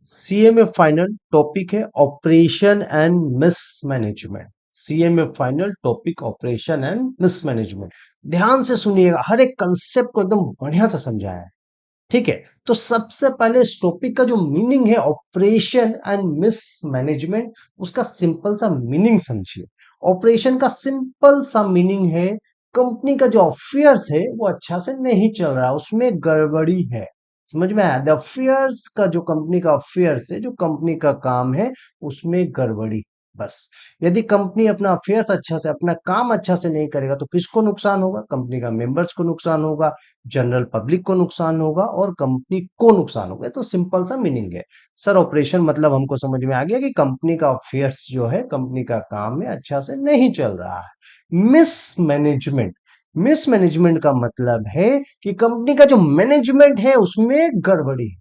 CMA final topic है operation and mismanagement. CMA final topic operation and mismanagement. ध्यान से सुनिएगा, हर एक कंसेप्ट को एकदम बढ़िया से समझाया है। ठीक है, तो सबसे पहले इस टॉपिक का जो मीनिंग है ऑपरेशन एंड मिसमैनेजमेंट, उसका सिंपल सा मीनिंग समझिए। ऑपरेशन का सिंपल सा मीनिंग है कंपनी का जो अफेयर्स है वो अच्छा से नहीं चल रहा, उसमें गड़बड़ी है। समझ में आया? द अफेयर्स का जो कंपनी का अफेयर्स है, जो कंपनी का काम है, उसमें गड़बड़ी। बस यदि कंपनी अपना अफेयर्स अच्छा से, अपना काम अच्छा से नहीं करेगा तो किसको नुकसान होगा? कंपनी का मेंबर्स को नुकसान होगा, जनरल पब्लिक को नुकसान होगा और कंपनी को नुकसान होगा। तो सिंपल सा मीनिंग है। सर ऑपरेशन मतलब हमको समझ में आ गया कि कंपनी का अफेयर्स जो है, कंपनी का काम है, अच्छा से नहीं चल रहा है। मिसमैनेजमेंट, मिसमैनेजमेंट का मतलब है कि कंपनी का जो मैनेजमेंट है उसमें गड़बड़ी है।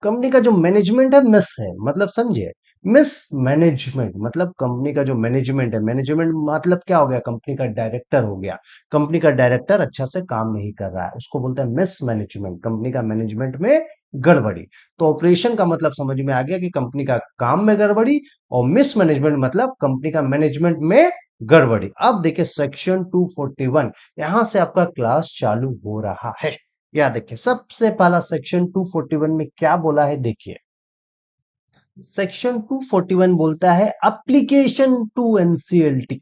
कंपनी का जो मैनेजमेंट है मिस है, मतलब समझे, मिस मैनेजमेंट मतलब कंपनी का जो मैनेजमेंट है, मैनेजमेंट मतलब क्या हो गया? कंपनी का डायरेक्टर हो गया। कंपनी का डायरेक्टर अच्छा से काम नहीं कर रहा है, उसको बोलते हैं मिस मैनेजमेंट, कंपनी का मैनेजमेंट में गड़बड़ी। तो ऑपरेशन का मतलब समझ में आ गया कि कंपनी का काम में गड़बड़ी, और मिस मैनेजमेंट मतलब कंपनी का मैनेजमेंट में गड़बड़ी। अब देखिए सेक्शन 241, यहां से आपका क्लास चालू हो रहा है। या देखिए सबसे पहला सेक्शन 241 में क्या बोला है, देखिए सेक्शन 241 बोलता है एप्लीकेशन टू एनसीएलटी।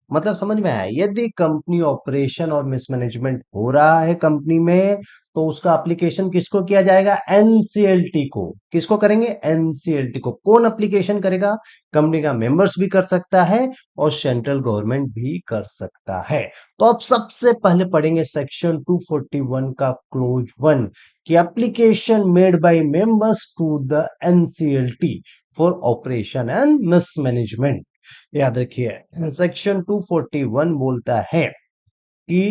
मतलब समझ में आया? यदि कंपनी ऑपरेशन और मिसमैनेजमेंट हो रहा है कंपनी में, तो उसका एप्लीकेशन किसको किया जाएगा? एनसीएलटी को। किसको करेंगे? एनसीएलटी को। कौन एप्लीकेशन करेगा? कंपनी का मेंबर्स भी कर सकता है और सेंट्रल गवर्नमेंट भी कर सकता है। तो अब सबसे पहले पढ़ेंगे सेक्शन 241 का क्लोज वन, कि application made by members to the NCLT for operation and mismanagement. याद रखिए सेक्शन 241 बोलता है कि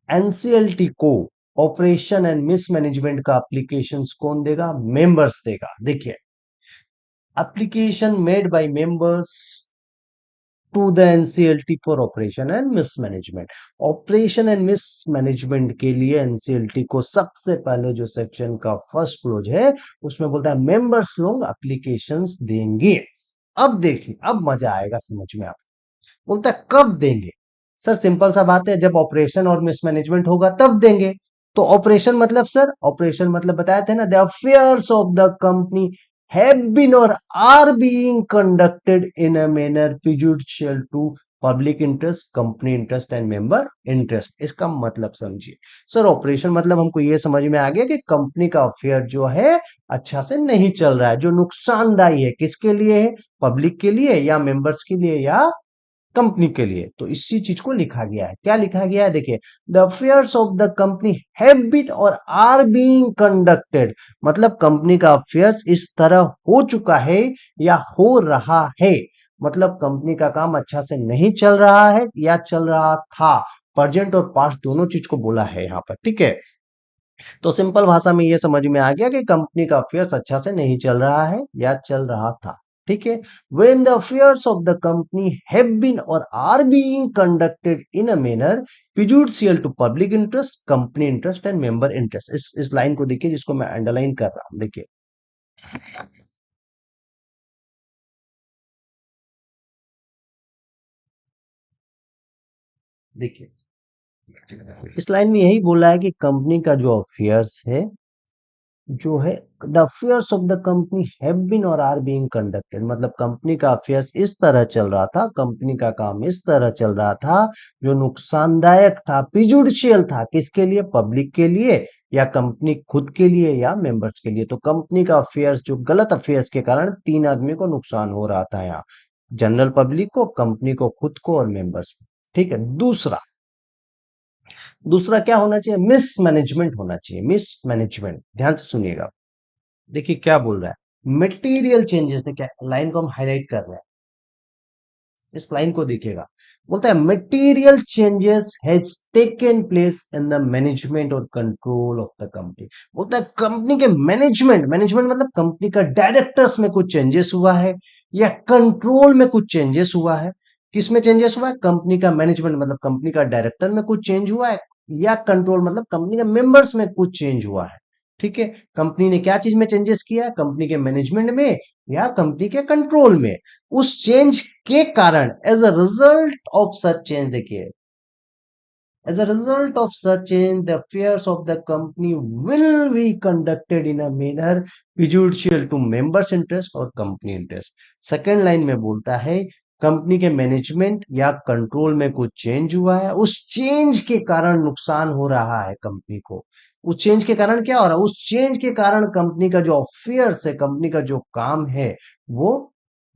एनसीएलटी को ऑपरेशन एंड मिसमैनेजमेंट का एप्लीकेशंस कौन देगा? मेंबर्स देगा। देखिए application made by members to the NCLT for operation and mismanagement. Operation and mismanagement के लिए एनसीएलटी को सबसे पहले जो सेक्शन का फर्स्ट क्लोज है उसमें बोलता है मेंबर्स लोग एप्लीकेशंस देंगे। अब देखिए, अब मजा आएगा समझ में। आप बोलता है कब देंगे? सर सिंपल सा बात है, जब ऑपरेशन और मिसमैनेजमेंट होगा तब देंगे। तो ऑपरेशन मतलब, सर ऑपरेशन मतलब बताए थे ना, the affairs of the company have been or are being conducted in a manner prejudicial to public interest, company interest and member interest. इसका मतलब समझिए। सर ऑपरेशन मतलब हमको ये समझ में आ गया कि कंपनी का अफेयर जो है अच्छा से नहीं चल रहा है, जो नुकसानदायी है। किसके लिए है? पब्लिक के लिए या मेंबर्स के लिए या कंपनी के लिए। तो इसी चीज को लिखा गया है। क्या लिखा गया है? देखिए the affairs of the company have been or are being conducted, मतलब कंपनी का अफेयर्स इस तरह हो चुका है या हो रहा है। मतलब कंपनी का काम अच्छा से नहीं चल रहा है या चल रहा था। प्रेजेंट और पास्ट दोनों चीज को बोला है यहाँ पर। ठीक है, तो सिंपल भाषा में ये समझ में आ गया कि कंपनी का अफेयर्स अच्छा से नहीं चल रहा है या चल रहा था। ठीक है, when the affairs of the company have been or are being conducted in a manner prejudicial to public interest, company interest and member interest। इस लाइन को देखिए जिसको मैं अंडरलाइन कर रहा हूं। देखिए देखिए इस लाइन में यही बोला है कि कंपनी का जो अफेयर्स है, जो है the affairs of the company have been or are being conducted, मतलब कंपनी का अफेयर्स इस तरह चल रहा था, कंपनी का काम इस तरह चल रहा था जो नुकसानदायक था, प्रिजुडिशियल था। किसके लिए? पब्लिक के लिए या कंपनी खुद के लिए या मेंबर्स के लिए। तो कंपनी का अफेयर्स जो गलत अफेयर्स के कारण तीन आदमी को नुकसान हो रहा था यहाँ, जनरल पब्लिक को, कंपनी को खुद को और मेंबर्स को। ठीक है, दूसरा दूसरा क्या होना चाहिए? मिसमैनेजमेंट होना चाहिए। मिसमैनेजमेंट, ध्यान से सुनिएगा। देखिए क्या बोल रहा है, मटेरियल चेंजेस। देखिए लाइन को हम हाईलाइट कर रहे हैं, इस लाइन को देखिएगा। बोलता है material changes has taken place in the management और कंट्रोल ऑफ द कंपनी। बोलता है कंपनी के मैनेजमेंट, मैनेजमेंट मतलब कंपनी का डायरेक्टर्स में कुछ चेंजेस हुआ है या कंट्रोल में कुछ चेंजेस हुआ है। किस में चेंजेस हुआ है? कंपनी का मैनेजमेंट मतलब कंपनी का डायरेक्टर में कुछ चेंज हुआ है, या कंट्रोल मतलब कंपनी के मेंबर्स में कुछ चेंज हुआ है। ठीक है, कंपनी ने क्या चीज में चेंजेस किया, कंपनी के मैनेजमेंट में या कंपनी के कंट्रोल में, उस चेंज के कारण as a result of such change, देखिए as a result of such change, the affairs of the company will be conducted in a manner prejudicial to members' interest और company interest. Second line में बोलता है company के management या control में कुछ change हुआ है, उस चेंज के कारण नुकसान हो रहा है कंपनी को। उस चेंज के कारण क्या हो रहा है, उस चेंज के कारण कंपनी का जो अफेयर्स है, कंपनी का जो काम है वो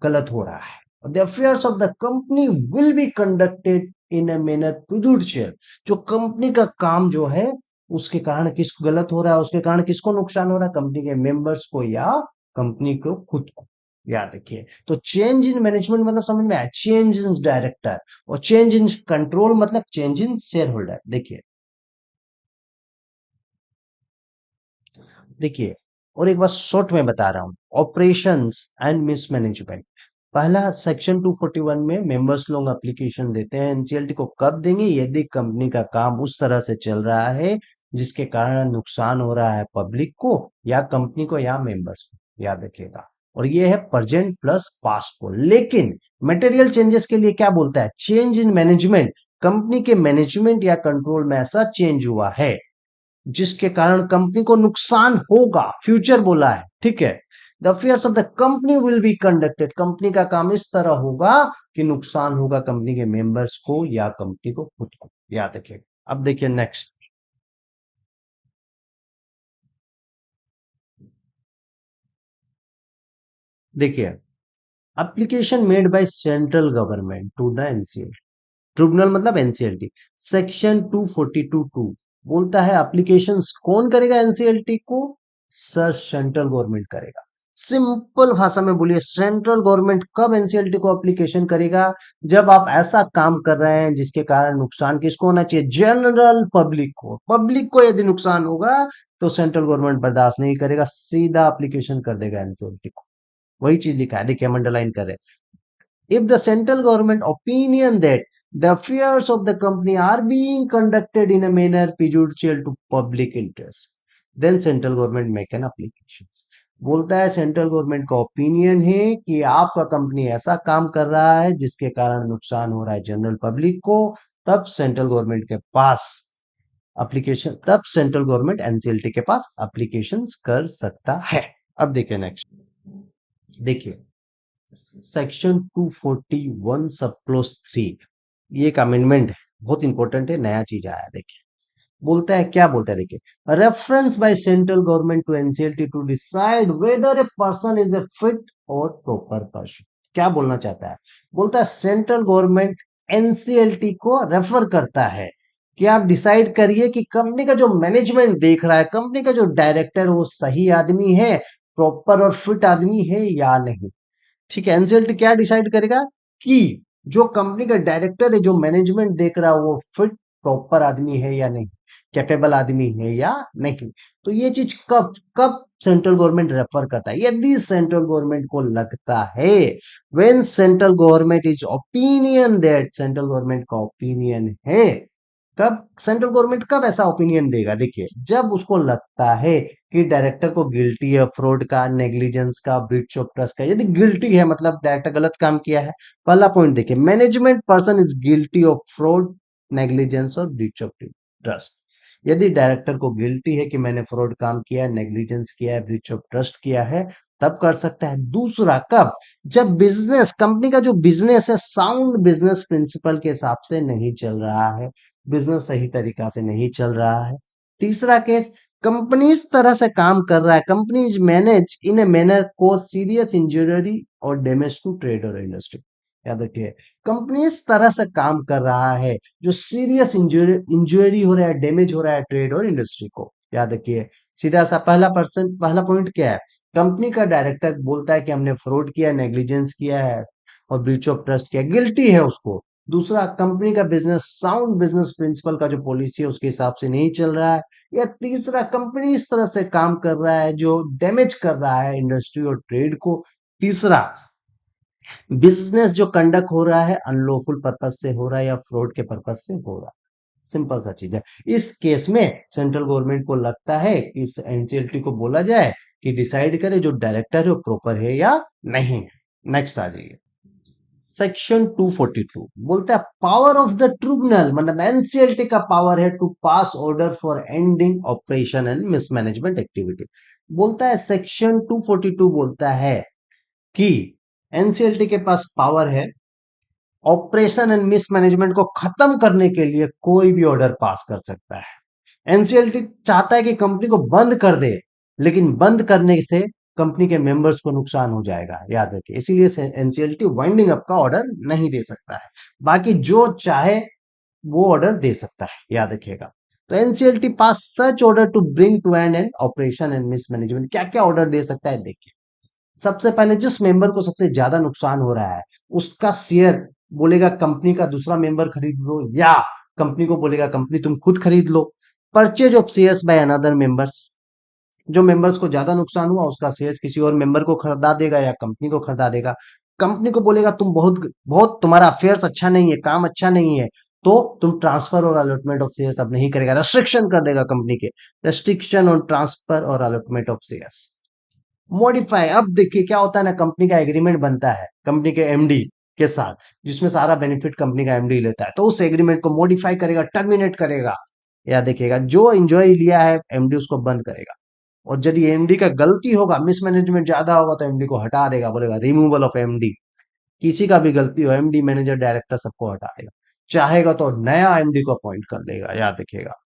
गलत हो रहा है। The affairs of the company will be conducted in a manner prejudicial, जो कंपनी का काम जो है उसके कारण किसको गलत हो रहा है, उसके कारण किसको नुकसान हो रहा है, कंपनी के मेंबर्स को या कंपनी को खुद को। याद रखिए, तो चेंज इन मैनेजमेंट मतलब समझ में आया, चेंज इन डायरेक्टर, और चेंज इन कंट्रोल मतलब चेंज इन शेयर होल्डर। देखिए देखिए और एक बार शॉर्ट में बता रहा हूं, ऑपरेशंस एंड मिसमैनेजमेंट। पहला सेक्शन 241 में मेंबर्स लोग एप्लीकेशन देते हैं एनसीएलटी को कब देंगे, यदि कंपनी का काम उस तरह से चल रहा है जिसके कारण नुकसान हो रहा है पब्लिक को या कंपनी को या मेंबर्स को। याद रखिएगा, और ये है प्रेजेंट प्लस पास्ट को। लेकिन मटेरियल चेंजेस के लिए क्या बोलता है, चेंज इन मैनेजमेंट, कंपनी के मैनेजमेंट या कंट्रोल में ऐसा चेंज हुआ है जिसके कारण कंपनी को नुकसान होगा, फ्यूचर बोला है, ठीक है। The affairs of the company will be conducted, company का काम इस तरह होगा कि नुकसान होगा कंपनी के मेंबर्स को या कंपनी को खुद को। याद रखिए। अब देखिए नेक्स्ट, देखिए application made by central government to the NCL, tribunal मतलब एनसीएलटी। सेक्शन 242(2) बोलता है एप्लीकेशंस कौन करेगा एनसीएलटी को, सर सेंट्रल गवर्नमेंट करेगा। सिंपल भाषा में बोलिए, सेंट्रल गवर्नमेंट कब एनसीएलटी को एप्लीकेशन करेगा, जब आप ऐसा काम कर रहे हैं जिसके कारण नुकसान किसको होना चाहिए, जनरल पब्लिक को। पब्लिक को यदि नुकसान होगा तो सेंट्रल गवर्नमेंट बर्दाश्त नहीं करेगा, सीधा एप्लीकेशन कर देगा एनसीएलटी को। वही चीज लिखा है, देखिए हम अंडरलाइन कर रहे हैं। If the central government opinion that the affairs of the company are being conducted in a manner prejudicial to public interest, then central government make an applications। बोलता है सेंट्रल गवर्नमेंट का ओपिनियन है कि आपका company ऐसा काम कर रहा है जिसके कारण नुकसान हो रहा है जनरल पब्लिक को, तब सेंट्रल गवर्नमेंट के पास एप्लीकेशन, तब सेंट्रल गवर्नमेंट एनसीएलटी के पास एप्लीकेशंस कर सकता है। अब देखिए नेक्स्ट, देखिए सेक्शन 241 सब क्लोज 3, ये एक अमेंडमेंट है, बहुत इंपॉर्टेंट है, नया चीज आया है। देखिए बोलता है, क्या बोलता है, देखिए reference by central government to NCLT to decide whether a person is a fit और प्रॉपर पर्सन। क्या बोलना चाहता है, बोलता है सेंट्रल गवर्नमेंट एनसीएलटी को रेफर करता है कि आप डिसाइड करिए कि कंपनी का जो मैनेजमेंट देख रहा है, कंपनी का जो डायरेक्टर वो सही आदमी है, प्रॉपर और फिट आदमी है या नहीं। ठीक है, एनसीएलटी क्या डिसाइड करेगा कि जो कंपनी का डायरेक्टर है, जो मैनेजमेंट देख रहा है, वो फिट प्रॉपर आदमी है या नहीं, कैपेबल आदमी है या नहीं। तो ये चीज कब कब सेंट्रल गवर्नमेंट रेफर करता है, यदि सेंट्रल गवर्नमेंट को लगता है, when central government is opinion that, central government का ओपिनियन है, कब सेंट्रल गवर्नमेंट कब ऐसा ओपिनियन देगा, देखिए जब उसको लगता है कि डायरेक्टर को गिल्टी है फ्रॉड का, नेग्लिजेंस का, ब्रीच ऑफ ट्रस्ट का। यदि गिल्टी है मतलब डायरेक्टर गलत काम किया है। पहला पॉइंट देखिए, management person is guilty of fraud, negligence और ब्रीच ऑफ ट्रस्ट। यदि डायरेक्टर को गिल्टी है कि मैंने फ्रॉड काम किया है, नेग्लिजेंस किया है, ब्रीच ऑफ ट्रस्ट किया है, तब कर सकता है। दूसरा कब, जब बिजनेस, कंपनी का जो बिजनेस है साउंड बिजनेस प्रिंसिपल के हिसाब से नहीं चल रहा है, बिजनेस सही तरीका से नहीं चल रहा है। तीसरा केस, कंपनी इस तरह से काम कर रहा है, company is manage in a manner को सीरियस इंजरी और डैमेज टू ट्रेड और इंडस्ट्री। याद रखिए, कंपनी इस तरह से काम कर रहा है जो सीरियस इंजरी हो रहा है, डैमेज हो रहा है ट्रेड और इंडस्ट्री को। याद रखिए, सीधा सा पहला पॉइंट क्या है, कंपनी का डायरेक्टर बोलता है कि हमने फ्रॉड किया, नेग्लिजेंस किया है और ब्रीच ऑफ ट्रस्ट किया, गिल्टी है उसको। दूसरा, कंपनी का बिजनेस साउंड बिजनेस प्रिंसिपल का जो पॉलिसी है उसके हिसाब से नहीं चल रहा है। या तीसरा, कंपनी इस तरह से काम कर रहा है जो डैमेज कर रहा है इंडस्ट्री और ट्रेड को। तीसरा, बिजनेस जो कंडक्ट हो रहा है अनलॉफुल पर्पज से हो रहा है या फ्रॉड के पर्पज से हो रहा है। सिंपल सा चीज है। इस केस में सेंट्रल गवर्नमेंट को लगता है कि इस एनसीएलटी को बोला जाए कि डिसाइड करे जो डायरेक्टर है वो प्रॉपर है या नहीं। नेक्स्ट आ जाइए। सेक्शन 242 बोलता है पावर ऑफ द ट्रिब्यूनल, मतलब एनसीएलटी का पावर है to pass order for ending operation and mismanagement activity. बोलता है सेक्शन 242 बोलता है कि एनसीएलटी के पास पावर है ऑपरेशन एंड मिसमैनेजमेंट को खत्म करने के लिए कोई भी ऑर्डर पास कर सकता है। एनसीएलटी चाहता है कि कंपनी को बंद कर दे, लेकिन बंद करने से कंपनी के मेंबर्स को नुकसान हो जाएगा, याद रखिए। इसीलिए एनसीएलटी वाइंडिंग अप का ऑर्डर नहीं दे सकता है, बाकी जो चाहे वो ऑर्डर दे सकता है, याद रखिएगा। तो NCLT pass such order to bring to end operation and mismanagement. क्या क्या ऑर्डर दे सकता है देखिए। सबसे पहले जिस मेंबर को सबसे ज्यादा नुकसान हो रहा है उसका शेयर बोलेगा कंपनी का दूसरा मेंबर खरीद लो, या कंपनी को बोलेगा कंपनी तुम खुद खरीद लो। Purchase of shares by another members, जो मेंबर्स को ज्यादा नुकसान हुआ उसका शेयर्स किसी और मेंबर को खरीदा देगा या कंपनी को खरीदा देगा। कंपनी को बोलेगा तुम बहुत बहुत तुम्हारा अफेयर्स अच्छा नहीं है, काम अच्छा नहीं है, तो तुम ट्रांसफर और अलॉटमेंट ऑफ शेयर्स अब नहीं करेगा, रेस्ट्रिक्शन कर देगा कंपनी के, रेस्ट्रिक्शन ऑन ट्रांसफर और अलॉटमेंट ऑफ शेयर्स। मॉडिफाई, अब देखिए क्या होता है ना, कंपनी का एग्रीमेंट बनता है कंपनी के एमडी के साथ, जिसमें सारा बेनिफिट कंपनी का एमडी लेता है, तो उस एग्रीमेंट को मॉडिफाई करेगा, टर्मिनेट करेगा, या देखिएगा जो एंजॉय लिया है एमडी उसको बंद करेगा। और यदि एमडी का गलती होगा, मिसमैनेजमेंट ज्यादा होगा, तो एमडी को हटा देगा, बोलेगा रिमूवल ऑफ एमडी। किसी का भी गलती हो, एमडी मैनेजर डायरेक्टर सबको हटा देगा, चाहेगा तो नया एमडी को अपॉइंट कर लेगा, याद रखिएगा।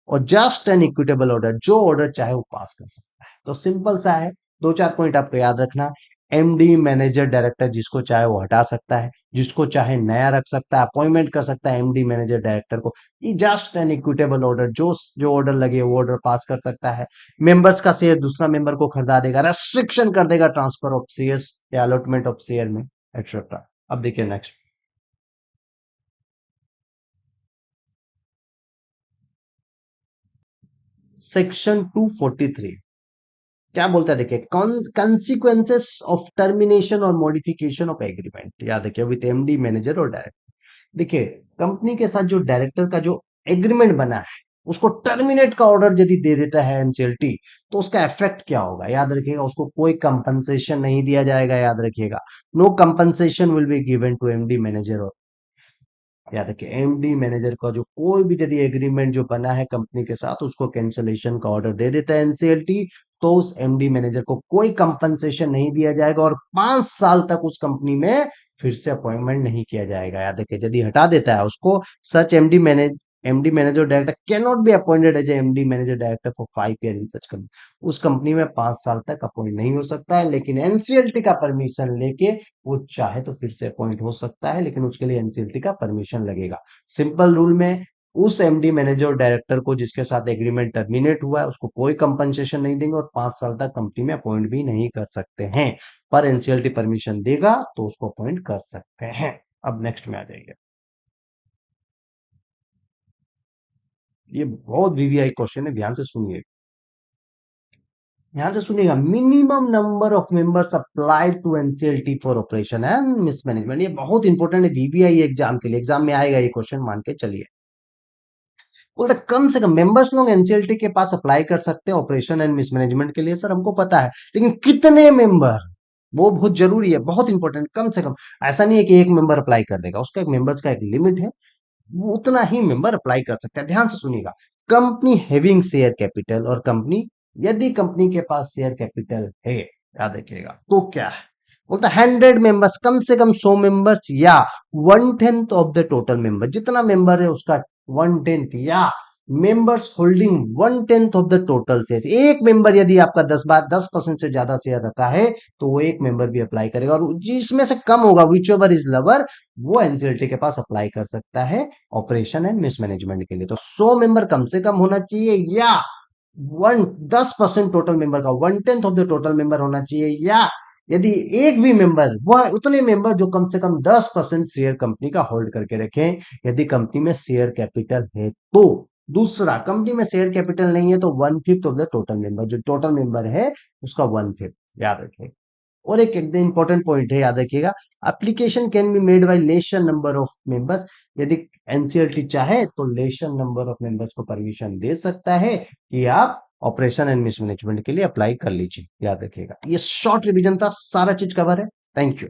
और जस्ट एन इक्विटेबल ऑर्डर, जो ऑर्डर चाहे वो पास कर सकता है। तो सिंपल सा है, दो चार पॉइंट आपको याद रखना। एमडी मैनेजर डायरेक्टर जिसको चाहे वो हटा सकता है, जिसको चाहे नया रख सकता है, अपॉइंटमेंट कर सकता है एमडी मैनेजर डायरेक्टर को। ये जस्ट एन इक्विटेबल ऑर्डर, जो जो ऑर्डर लगे वो ऑर्डर पास कर सकता है। मेंबर्स का शेयर दूसरा मेंबर को खरीदा देगा, रेस्ट्रिक्शन कर देगा ट्रांसफर ऑफ शेयर्स या अलॉटमेंट ऑफ शेयर में, एक्सेट्रा। अब देखिए नेक्स्ट। सेक्शन 243 क्या बोलता है देखिए, कॉन्सिक्वेंसेस ऑफ टर्मिनेशन और मॉडिफिकेशन ऑफ एग्रीमेंट, याद देखिए विद एमडी मैनेजर और डायरेक्टर। देखिए कंपनी के साथ जो डायरेक्टर का जो एग्रीमेंट बना है उसको टर्मिनेट का ऑर्डर यदि दे देता है एनसीएलटी, तो उसका इफेक्ट क्या होगा, याद रखिएगा। उसको कोई कंपनसेशन नहीं दिया जाएगा, याद रखिएगा। No compensation will be given to MD manager. याद रखिए एमडी मैनेजर का जो कोई भी यदि एग्रीमेंट जो बना है कंपनी के साथ उसको कैंसलेशन का ऑर्डर दे देता है एनसीएलटी, तो उस एमडी मैनेजर को कोई कंपनसेशन नहीं दिया जाएगा और 5 साल तक उस कंपनी में फिर से अपॉइंटमेंट नहीं किया जाएगा। याद रखिए यदि हटा देता है उसको, such MD manager director can not be appointed as MD manager director for 5 year in such company. उस कंपनी में 5 साल तक अपॉइंट नहीं हो सकता है, लेकिन एनसीएलटी का परमिशन लेके वो चाहे तो फिर से अपॉइंट हो सकता है, लेकिन उसके लिए एनसीएलटी का परमिशन लगेगा। सिंपल रूल में उस एमडी मैनेजर और डायरेक्टर को जिसके साथ एग्रीमेंट टर्मिनेट हुआ है उसको कोई कंपनसेशन नहीं देंगे और 5 साल तक कंपनी में अपॉइंट भी नहीं कर सकते हैं। पर एनसीएलटी परमिशन देगा तो उसको अपॉइंट कर सकते हैं। अब नेक्स्ट में आ जाइए। ये बहुत वीवीआई क्वेश्चन है, ध्यान से सुनिए, ध्यान से सुनिएगा। Minimum number of members applied to NCLT for operation and mismanagement, ये बहुत इंपॉर्टेंट है वीवीआई एग्जाम के लिए, एग्जाम में आएगा ये क्वेश्चन, मान के चलिए। बोलते कम से कम मेंबर्स लोग एनसीएलटी के पास अप्लाई कर सकते हैं ऑपरेशन एंड मिसमैनेजमेंट के लिए, सर हमको पता है, लेकिन कितने मेंबर, वो बहुत जरूरी है, बहुत इंपॉर्टेंट। कम से कम, ऐसा नहीं है कि एक मेंबर अप्लाई कर देगा, उसका एक मेंबर्स का एक लिमिट है, वो उतना ही मेंबर अप्लाई कर सकते हैं। ध्यान से सुनिएगा, कंपनी हैविंग शेयर कैपिटल, और कंपनी, यदि कंपनी के पास शेयर कैपिटल है, याद रखिएगा, तो क्या है, बोलता 100 मेंबर्स, कम से कम 100 मेंबर्स, या 1/10 ऑफ द टोटल मेंबर, जितना मेंबर है उसका 1/10, या members holding 1/10 of the total share. एक मेंबर यदि आपका 10% से ज्यादा शेयर रखा है तो वो एक मेंबर भी अप्लाई करेगा, और जिसमें से कम होगा, विच एवर इज लवर, वो एनसीएलटी के पास अप्लाई कर सकता है ऑपरेशन एंड मिसमैनेजमेंट के लिए। तो 100 मेंबर कम से कम होना चाहिए, या 10% टोटल मेंबर का 1/10 ऑफ द टोटल मेंबर होना चाहिए, या यदि एक भी मेंबर, वह उतने मेंबर जो कम से कम 10% शेयर कंपनी का होल्ड करके रखें, यदि कंपनी में शेयर कैपिटल है तो। दूसरा, कंपनी में शेयर कैपिटल नहीं है तो 1/5 ऑफ द टोटल मेंबर, जो टोटल मेंबर है उसका 1/5, याद रखें। और एक एकदम इंपॉर्टेंट पॉइंट है, याद रखिएगा, application can be made by lesser number of members. यदि एनसीएलटी चाहे तो लेशन नंबर ऑफ मेंबर्स को परमिशन दे सकता है कि आप ऑपरेशन एंड मिसमैनेजमेंट के लिए अप्लाई कर लीजिए। याद रखिएगा, ये शॉर्ट रिवीजन था, सारा चीज कवर है। Thank you.